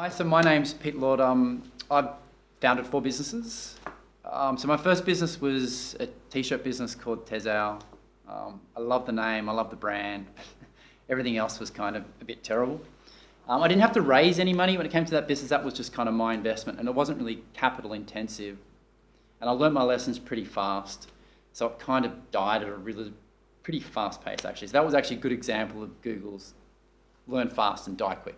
Hi, so my name's Pete Lord. I've founded 4 businesses. So my first business was a t-shirt business called Tezao. I love the name, I love the brand. Everything else was kind of a bit terrible. I didn't have to raise any money when it came to that business. That was just kind of my investment, and it wasn't really capital intensive. And I learned my lessons pretty fast. So it kind of died at a really pretty fast pace, actually. So that was actually a good example of Google's learn fast and die quick.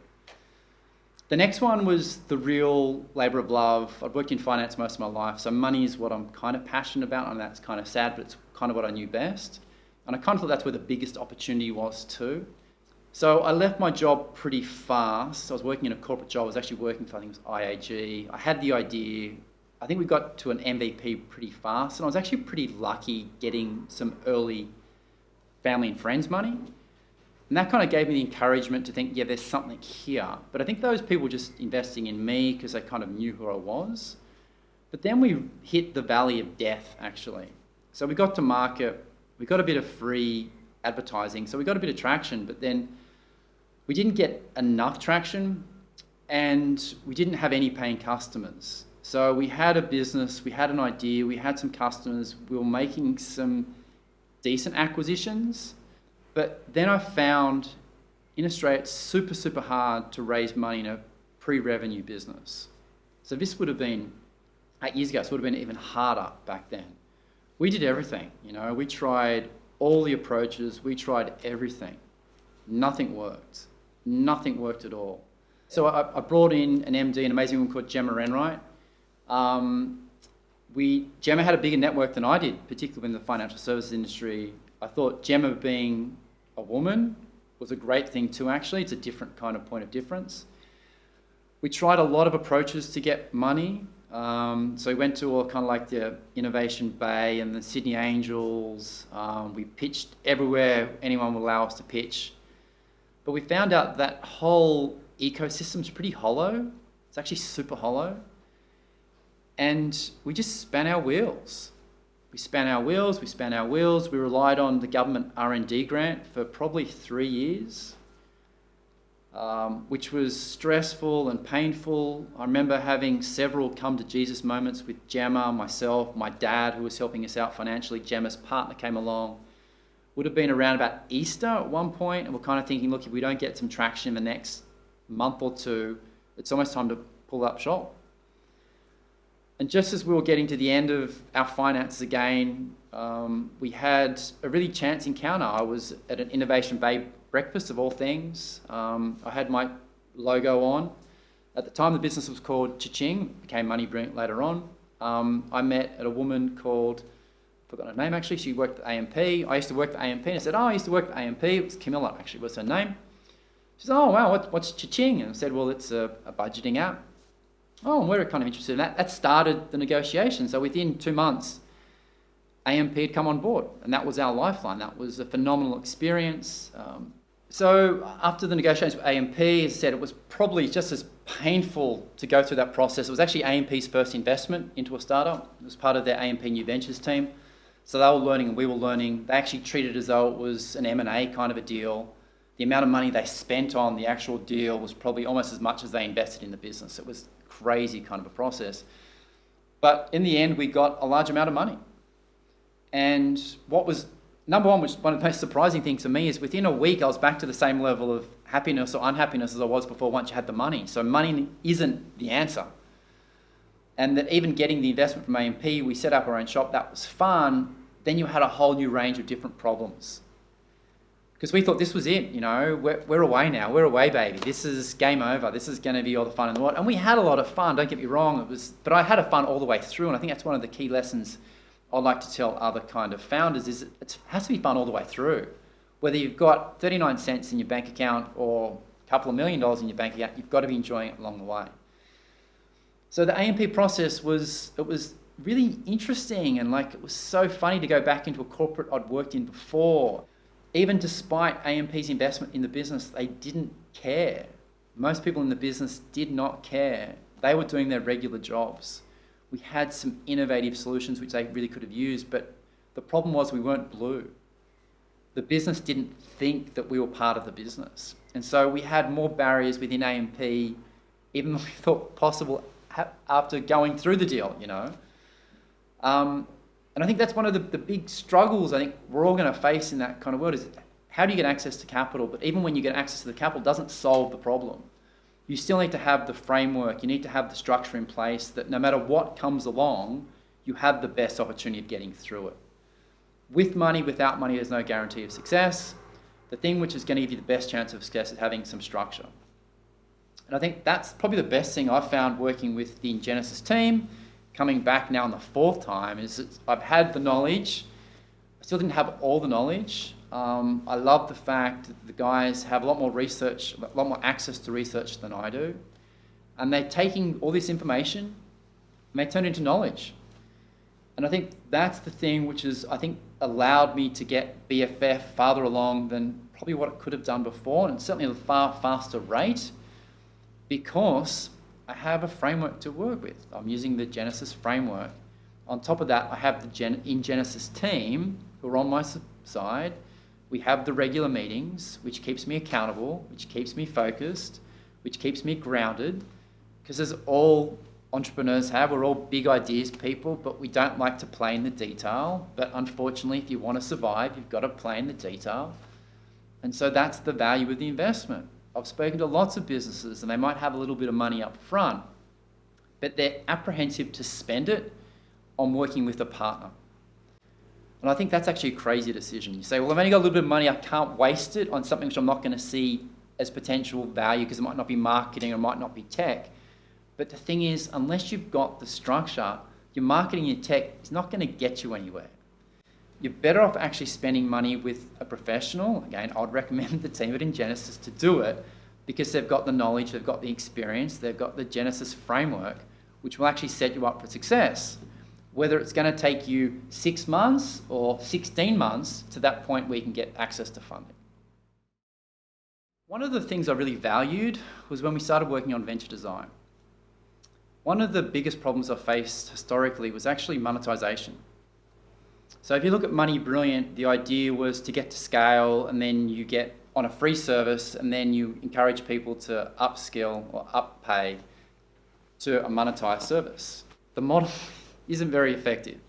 The next one was the real labour of love. I'd worked in finance most of my life, so money is what I'm kind of passionate about, and that's kind of sad, but it's kind of what I knew best. And I kind of thought that's where the biggest opportunity was too. So I left my job pretty fast. I was working in a corporate job. I was actually working for, I think it was IAG. I had the idea. I think we got to an MVP pretty fast, and I was actually pretty lucky getting some early family and friends money. And that kind of gave me the encouragement to think, yeah, there's something here. But I think those people were just investing in me because they kind of knew who I was. But then we hit the valley of death, actually. So we got to market, we got a bit of free advertising, so we got a bit of traction, but then we didn't get enough traction and we didn't have any paying customers. So we had a business, we had an idea, we had some customers, we were making some decent acquisitions. But then I found in Australia it's super, super hard to raise money in a pre-revenue business. So this would have been 8 years ago, so it would have been even harder back then. We did everything, we tried all the approaches, we tried everything. Nothing worked. Nothing worked at all. So I brought in an MD, an amazing woman called Gemma Renwright. Gemma had a bigger network than I did, particularly in the financial services industry. I thought Gemma being a woman was a great thing too, actually. It's a different kind of point of difference. We tried a lot of approaches to get money. So we went to all kind of like the Innovation Bay and the Sydney Angels. We pitched everywhere anyone would allow us to pitch. But we found out that whole ecosystem's pretty hollow. It's actually super hollow. And we just span our wheels. We span our wheels. We relied on the government R&D grant for probably 3 years, which was stressful and painful. I remember having several come to Jesus moments with Gemma, myself, my dad, who was helping us out financially. Gemma's partner came along. Would have been around about Easter at one point, and we're kind of thinking, look, if we don't get some traction in the next month or two, it's almost time to pull up shop. And just as we were getting to the end of our finances again, we had a really chance encounter. I was at an Innovation Bay breakfast of all things. I had my logo on. At the time, the business was called Cha-Ching, became Money-Brink later on. I met a woman called, forgot her name actually, she worked at AMP. I used to work at AMP, and I said, I used to work at AMP. It was Camilla actually, was her name. She said, oh wow, what's Cha-Ching? And I said, well, it's a budgeting app. Oh, and we're kind of interested in that. That started the negotiation. So within 2 months, AMP had come on board, and that was our lifeline. That was a phenomenal experience. So after the negotiations with AMP, as I said, it was probably just as painful to go through that process. It was actually AMP's first investment into a startup. It was part of their AMP New Ventures team. So they were learning and we were learning. They actually treated it as though it was an M&A kind of a deal. The amount of money they spent on the actual deal was probably almost as much as they invested in the business. It was crazy kind of a process. But in the end, we got a large amount of money. And what was, number one, which one of the most surprising things for me is within a week, I was back to the same level of happiness or unhappiness as I was before once you had the money. So money isn't the answer. And that even getting the investment from AMP, we set up our own shop, that was fun. Then you had a whole new range of different problems. Because we thought this was it, we're away now, we're away, baby. This is game over. This is going to be all the fun in the world. And we had a lot of fun, don't get me wrong. But I had a fun all the way through, and I think that's one of the key lessons I'd like to tell other kind of founders is it has to be fun all the way through. Whether you've got 39 cents in your bank account or a couple of $1 million in your bank account, you've got to be enjoying it along the way. So the AMP process was really interesting, and it was so funny to go back into a corporate I'd worked in before. Even despite AMP's investment in the business, they didn't care. Most people in the business did not care. They were doing their regular jobs. We had some innovative solutions which they really could have used, but the problem was we weren't blue. The business didn't think that we were part of the business. And so we had more barriers within AMP even than we thought possible after going through the deal, you know. And I think that's one of the big struggles I think we're all going to face in that kind of world is how do you get access to capital? But even when you get access to the capital, it doesn't solve the problem. You still need to have the framework, you need to have the structure in place that no matter what comes along, you have the best opportunity of getting through it. With money, without money, there's no guarantee of success. The thing which is going to give you the best chance of success is having some structure. And I think that's probably the best thing I've found working with the Ingenesis team, coming back now on the fourth time, is that I've had the knowledge. I still didn't have all the knowledge. I love the fact that the guys have a lot more research, a lot more access to research than I do. And they're taking all this information and they turn it into knowledge. And I think that's the thing which has, I think, allowed me to get BFF farther along than probably what it could have done before, and certainly at a far faster rate, because I have a framework to work with. I'm using the Genesis framework. On top of that, I have the Ingenesis team who are on my side. We have the regular meetings, which keeps me accountable, which keeps me focused, which keeps me grounded, because as all entrepreneurs have, we're all big ideas people, but we don't like to play in the detail. But unfortunately, if you want to survive, you've got to play in the detail. And so that's the value of the investment. I've spoken to lots of businesses and they might have a little bit of money up front, but they're apprehensive to spend it on working with a partner. And I think that's actually a crazy decision. You say, well, I've only got a little bit of money, I can't waste it on something which I'm not going to see as potential value because it might not be marketing or it might not be tech. But the thing is, unless you've got the structure, your marketing, your tech is not going to get you anywhere. You're better off actually spending money with a professional. Again, I'd recommend the team at Ingenesis to do it because they've got the knowledge, they've got the experience, they've got the Genesis framework, which will actually set you up for success. Whether it's going to take you 6 months or 16 months to that point where you can get access to funding. One of the things I really valued was when we started working on venture design. One of the biggest problems I faced historically was actually monetization. So if you look at Money Brilliant, the idea was to get to scale and then you get on a free service and then you encourage people to upskill or uppay to a monetized service. The model isn't very effective.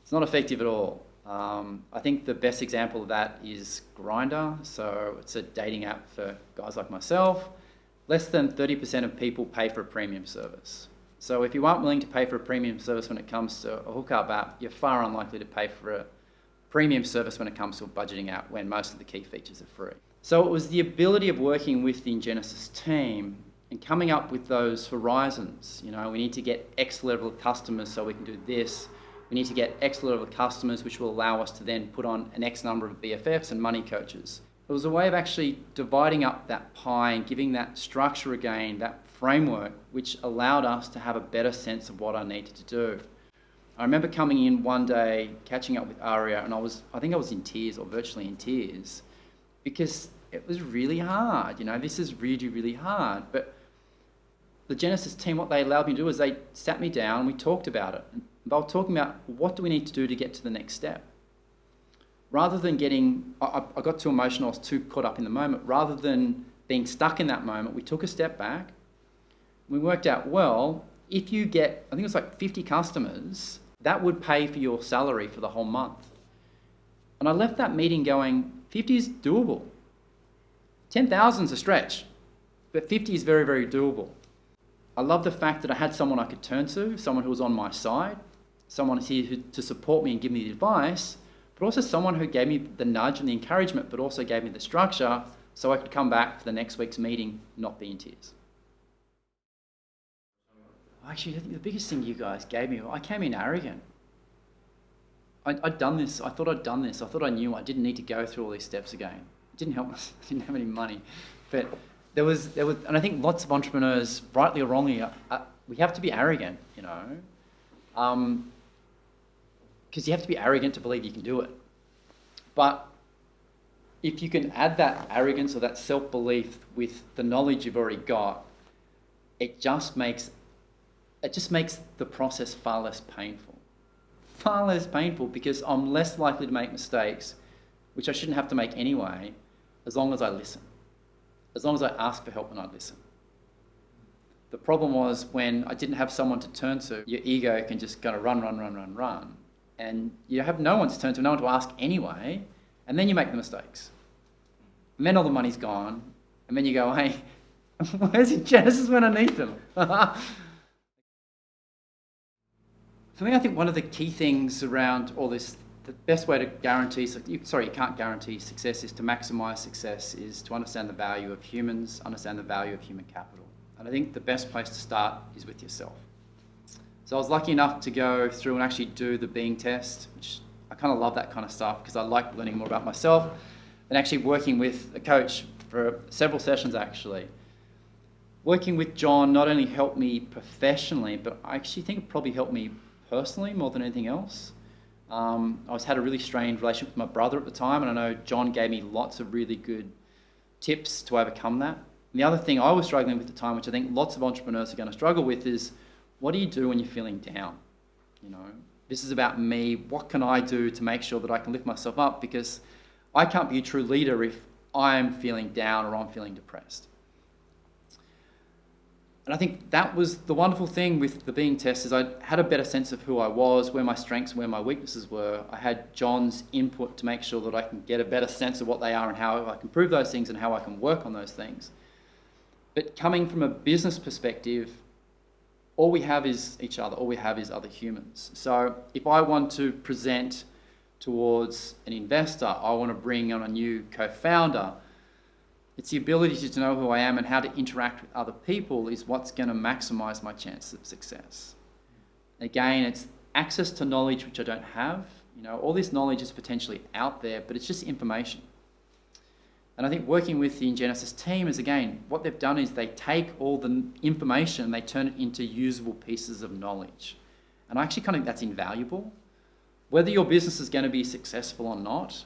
It's not effective at all. I think the best example of that is Grindr. So it's a dating app for guys like myself. Less than 30% of people pay for a premium service. So if you aren't willing to pay for a premium service when it comes to a hookup app, you're far unlikely to pay for a premium service when it comes to a budgeting app when most of the key features are free. So it was the ability of working with the Ingenesis team and coming up with those horizons. You know, we need to get X level of customers so we can do this. We need to get X level of customers which will allow us to then put on an X number of BFFs and money coaches. It was a way of actually dividing up that pie and giving that structure again, that framework, which allowed us to have a better sense of what I needed to do. I remember coming in one day, catching up with Aria, and I think I was in tears or virtually in tears because it was really hard. You know, this is really, really hard. But the Genesis team, what they allowed me to do is they sat me down and we talked about it. And they were talking about what do we need to do to get to the next step. Rather than getting, I got too emotional, I was too caught up in the moment. Rather than being stuck in that moment, we took a step back. We worked out, well, if you get, I think it was like 50 customers, that would pay for your salary for the whole month. And I left that meeting going, 50 is doable. 10,000 is a stretch, but 50 is very, very doable. I love the fact that I had someone I could turn to, someone who was on my side, someone here to support me and give me the advice, but also someone who gave me the nudge and the encouragement, but also gave me the structure so I could come back for the next week's meeting, not be in tears. Actually, I think the biggest thing you guys gave me, I came in arrogant. I'd done this, I thought I'd done this, I thought I knew I didn't need to go through all these steps again. It didn't help us, I didn't have any money. But there was, and I think lots of entrepreneurs, rightly or wrongly, we have to be arrogant, you know. Because you have to be arrogant to believe you can do it. But if you can add that arrogance or that self-belief with the knowledge you've already got, it just makes the process far less painful. Far less painful because I'm less likely to make mistakes, which I shouldn't have to make anyway, as long as I listen. As long as I ask for help and I listen. The problem was when I didn't have someone to turn to, your ego can just kind of run. And you have no one to turn to, no one to ask anyway, and then you make the mistakes. And then all the money's gone, and then you go, hey, where's Genesis when I need them? For me, I think one of the key things around all this, the best way to guarantee, you can't guarantee success, is to maximize success, is to understand the value of humans, understand the value of human capital. And I think the best place to start is with yourself. So I was lucky enough to go through and actually do the Being test, which I kind of love that kind of stuff because I like learning more about myself, and actually working with a coach for several sessions actually. Working with John not only helped me professionally, but I actually think it probably helped me personally more than anything else. I had a really strained relationship with my brother at the time, and I know John gave me lots of really good tips to overcome that. And the other thing I was struggling with at the time, which I think lots of entrepreneurs are going to struggle with, is what do you do when you're feeling down? You know, this is about me. What can I do to make sure that I can lift myself up? Because I can't be a true leader if I'm feeling down or I'm feeling depressed. And I think that was the wonderful thing with the Being test, is I had a better sense of who I was, where my strengths and where my weaknesses were. I had John's input to make sure that I can get a better sense of what they are and how I can prove those things and how I can work on those things. But coming from a business perspective, all we have is each other. All we have is other humans. So if I want to present towards an investor, I want to bring on a new co-founder, it's the ability to know who I am and how to interact with other people is what's going to maximize my chances of success. Again, it's access to knowledge which I don't have. You know, all this knowledge is potentially out there, but it's just information. And I think working with the Ingenesis team is, again, what they've done is they take all the information and they turn it into usable pieces of knowledge. And I actually kind of think that's invaluable. Whether your business is going to be successful or not,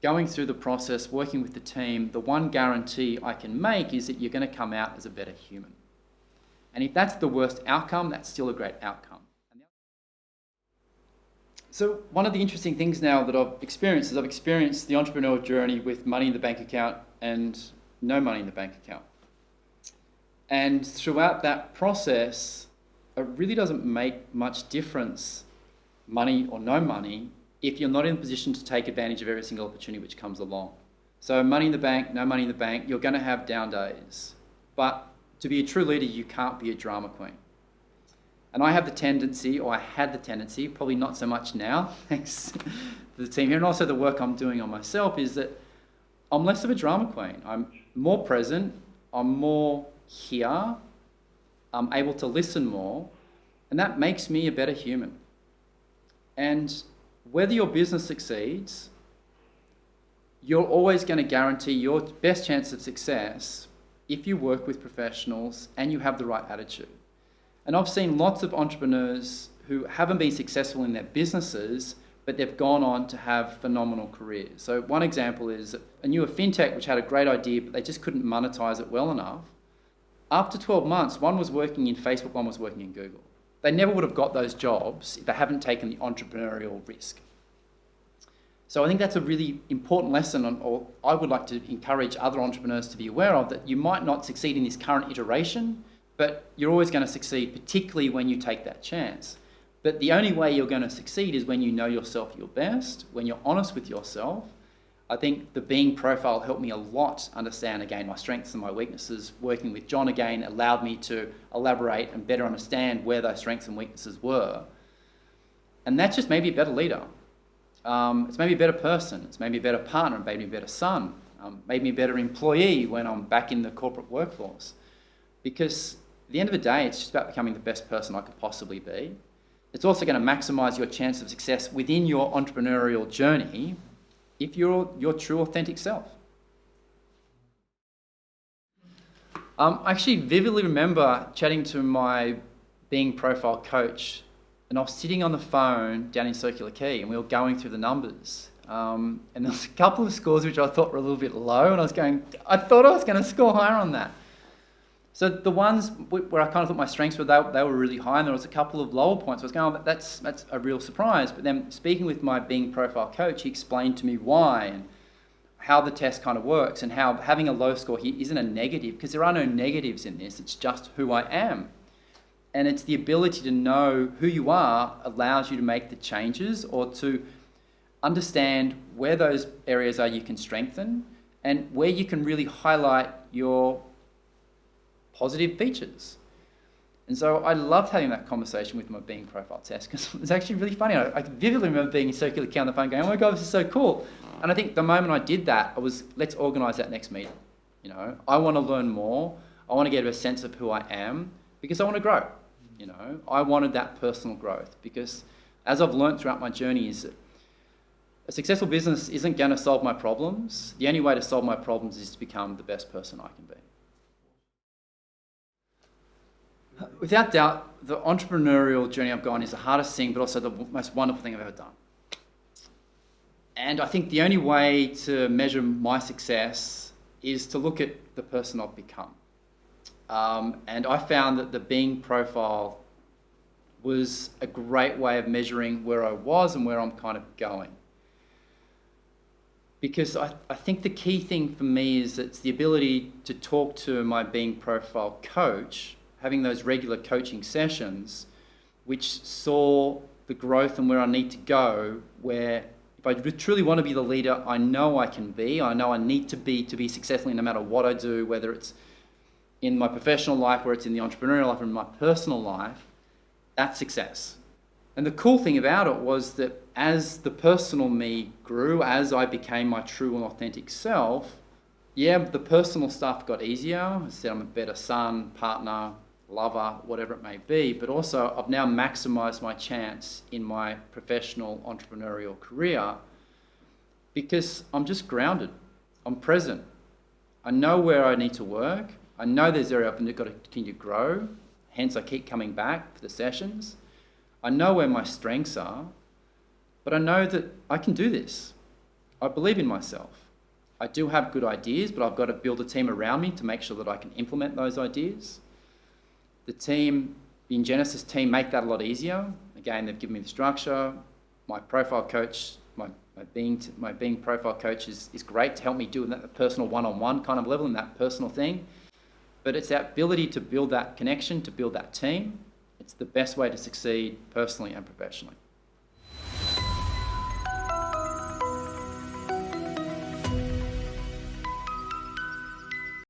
going through the process, working with the team, the one guarantee I can make is that you're going to come out as a better human. And if that's the worst outcome, that's still a great outcome. So one of the interesting things now that I've experienced is I've experienced the entrepreneurial journey with money in the bank account and no money in the bank account. And throughout that process, it really doesn't make much difference, money or no money, if you're not in a position to take advantage of every single opportunity which comes along. So money in the bank, no money in the bank, you're going to have down days. But to be a true leader, you can't be a drama queen. And I have the tendency, or I had the tendency, probably not so much now, thanks to the team here, and also the work I'm doing on myself, is that I'm less of a drama queen. I'm more present, I'm more here, I'm able to listen more, and that makes me a better human. And whether your business succeeds, you're always going to guarantee your best chance of success if you work with professionals and you have the right attitude. And I've seen lots of entrepreneurs who haven't been successful in their businesses, but they've gone on to have phenomenal careers. So one example is a newer fintech which had a great idea, but they just couldn't monetize it well enough. After 12 months, one was working in Facebook, one was working in Google. They never would have got those jobs if they haven't taken the entrepreneurial risk. So I think that's a really important lesson, or I would like to encourage other entrepreneurs to be aware of, that you might not succeed in this current iteration, but you're always going to succeed, particularly when you take that chance. But the only way you're going to succeed is when you know yourself your best, when you're honest with yourself. I think the Being profile helped me a lot understand, again, my strengths and my weaknesses. Working with John, again, allowed me to elaborate and better understand where those strengths and weaknesses were. And that's just made me a better leader. It's made me a better person. It's made me a better partner. It made me a better son. Made me a better employee when I'm back in the corporate workforce. Because at the end of the day, it's just about becoming the best person I could possibly be. It's also going to maximize your chance of success within your entrepreneurial journey if you're your true, authentic self. I actually vividly remember chatting to my Being profile coach, and I was sitting on the phone down in Circular Quay, and we were going through the numbers. And there was a couple of scores which I thought were a little bit low, and I thought I was going to score higher on that. So the ones where I kind of thought my strengths were, they were really high, and there was a couple of lower points. I was going, that's a real surprise. But then speaking with my Being profile coach, he explained to me why, and how the test kind of works and how having a low score here isn't a negative, because there are no negatives in this. It's just who I am. And it's the ability to know who you are allows you to make the changes or to understand where those areas are you can strengthen and where you can really highlight your positive features. And so I loved having that conversation with my Being profile test because it was actually really funny. I vividly remember being in Circular Quay on the phone going, oh my God, this is so cool. And I think the moment I did that, I was, let's organise that next meeting. You know, I want to learn more. I want to get a sense of who I am because I want to grow. You know, I wanted that personal growth because as I've learned throughout my journey is that a successful business isn't going to solve my problems. The only way to solve my problems is to become the best person I can be. Without doubt, the entrepreneurial journey I've gone is the hardest thing, but also the most wonderful thing I've ever done. And I think the only way to measure my success is to look at the person I've become. And I found that the Being profile was a great way of measuring where I was and where I'm kind of going. Because I think the key thing for me is it's the ability to talk to my Being profile coach, having those regular coaching sessions, which saw the growth and where I need to go, where if I truly want to be the leader I know I can be, I know I need to be successful no matter what I do, whether it's in my professional life, whether it's in the entrepreneurial life, or in my personal life, that's success. And the cool thing about it was that as the personal me grew, as I became my true and authentic self, yeah, the personal stuff got easier. I said I'm a better son, partner, lover, whatever it may be, but also I've now maximized my chance in my professional entrepreneurial career because I'm just grounded. I'm present. I know where I need to work. I know there's area I've got to continue to grow. Hence, I keep coming back for the sessions. I know where my strengths are, but I know that I can do this. I believe in myself. I do have good ideas, but I've got to build a team around me to make sure that I can implement those ideas. The team, the Genesis team, make that a lot easier. Again, they've given me the structure. My profile coach, my being profile coach is great to help me do that personal one-on-one kind of level and that personal thing. But it's that ability to build that connection, to build that team. It's the best way to succeed personally and professionally.